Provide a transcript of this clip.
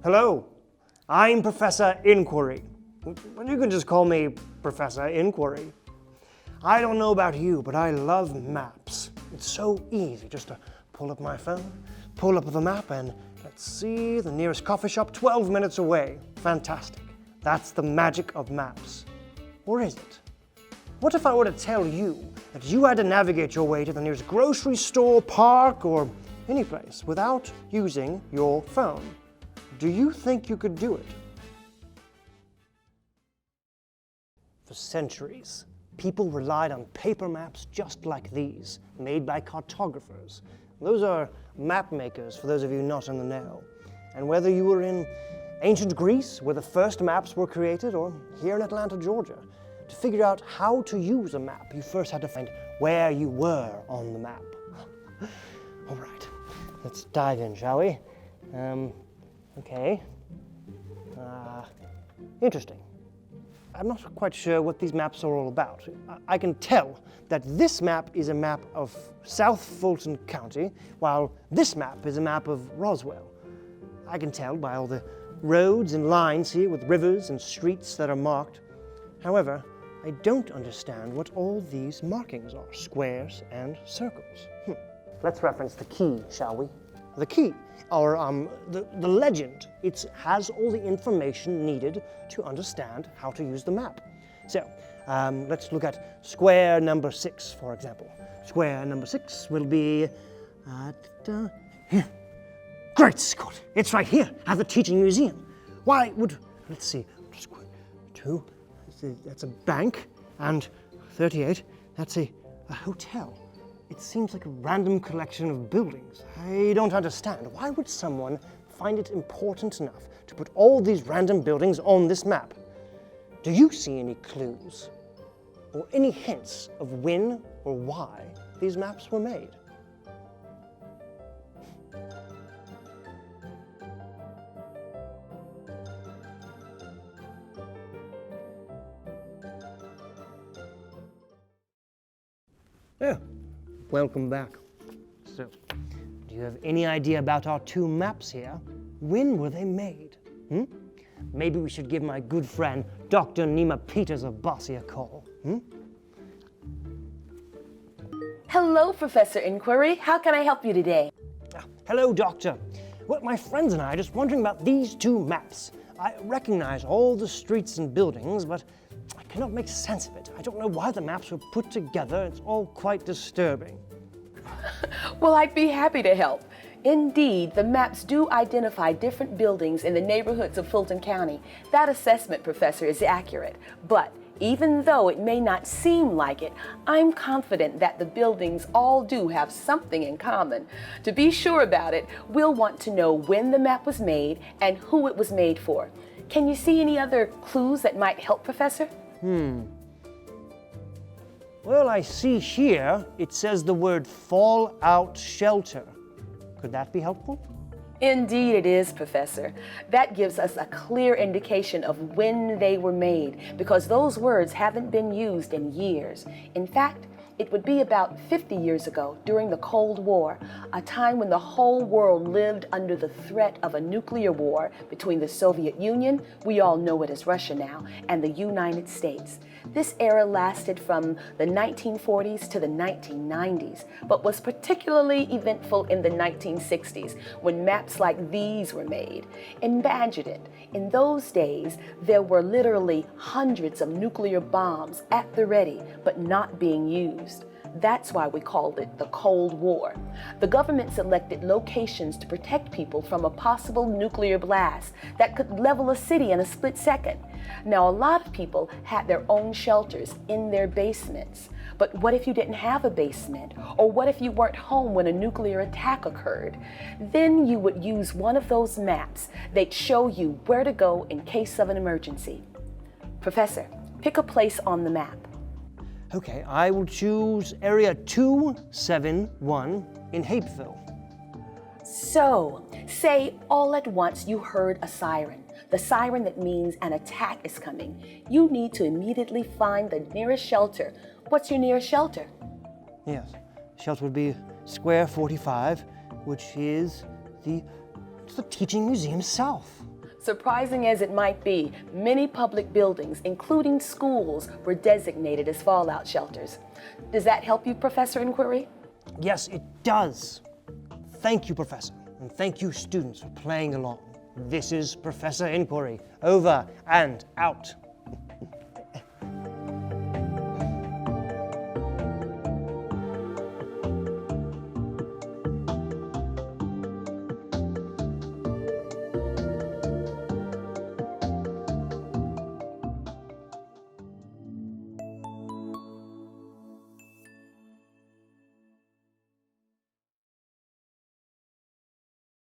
Hello, I'm Professor Inquiry. You can just call me Professor Inquiry. I don't know about you, but I love maps. It's so easy just to pull up my phone, pull up the map, and let's see, the nearest coffee shop 12 minutes away. Fantastic. That's the magic of maps. Or is it? What if I were to tell you that you had to navigate your way to the nearest grocery store, park, or any place without using your phone? Do you think you could do it? For centuries, people relied on paper maps just like these, made by cartographers. Those are map makers, for those of you not in the know. And whether you were in ancient Greece, where the first maps were created, or here in Atlanta, Georgia, to figure out how to use a map, you first had to find where you were on the map. All right, let's dive in, shall we? Okay. Interesting. I'm not quite sure what these maps are all about. I can tell that this map is a map of South Fulton County, while this map is a map of Roswell. I can tell by all the roads and lines here with rivers and streets that are marked. However, I don't understand what all these markings are, squares and circles. Let's reference the key, shall we? The key, or the legend, it has all the information needed to understand how to use the map. So, let's look at square number 6, for example. Square number 6 will be, here. Great Scott, it's right here at the Teaching Museum. Why would, let's see, 2, that's a bank, and 38, that's a hotel. It seems like a random collection of buildings. I don't understand. Why would someone find it important enough to put all these random buildings on this map? Do you see any clues or any hints of when or why these maps were made? Yeah. Welcome back. So, do you have any idea about our two maps here? When were they made? Maybe we should give my good friend, Dr. Nima Peters of Bossy a call. Hello, Professor Inquiry. How can I help you today? Hello, Doctor. Well, my friends and I are just wondering about these two maps. I recognize all the streets and buildings, but I cannot make sense of it. I don't know why the maps were put together. It's all quite disturbing. Well, I'd be happy to help. Indeed, the maps do identify different buildings in the neighborhoods of Fulton County. That assessment, Professor, is accurate. But even though it may not seem like it, I'm confident that the buildings all do have something in common. To be sure about it, we'll want to know when the map was made and who it was made for. Can you see any other clues that might help, Professor? Well, I see here it says the word fallout shelter. Could that be helpful? Indeed it is, Professor. That gives us a clear indication of when they were made, because those words haven't been used in years. In fact, it would be about 50 years ago, during the Cold War, a time when the whole world lived under the threat of a nuclear war between the Soviet Union, we all know it as Russia now, and the United States. This era lasted from the 1940s to the 1990s, but was particularly eventful in the 1960s, when maps like these were made. Imagine it. In those days, there were literally hundreds of nuclear bombs at the ready, but not being used. That's why we called it the Cold War. The government selected locations to protect people from a possible nuclear blast that could level a city in a split second. Now, a lot of people had their own shelters in their basements. But what if you didn't have a basement? Or what if you weren't home when a nuclear attack occurred? Then you would use one of those maps. They'd show you where to go in case of an emergency. Professor, pick a place on the map. Okay, I will choose area 271 in Hapeville. So, say all at once you heard a siren. The siren that means an attack is coming. You need to immediately find the nearest shelter. What's your nearest shelter? Yes, shelter would be Square 45, which is the Teaching Museum South. Surprising as it might be, many public buildings, including schools, were designated as fallout shelters. Does that help you, Professor Inquiry? Yes, it does. Thank you, Professor, and thank you, students, for playing along. This is Professor Inquiry, over and out.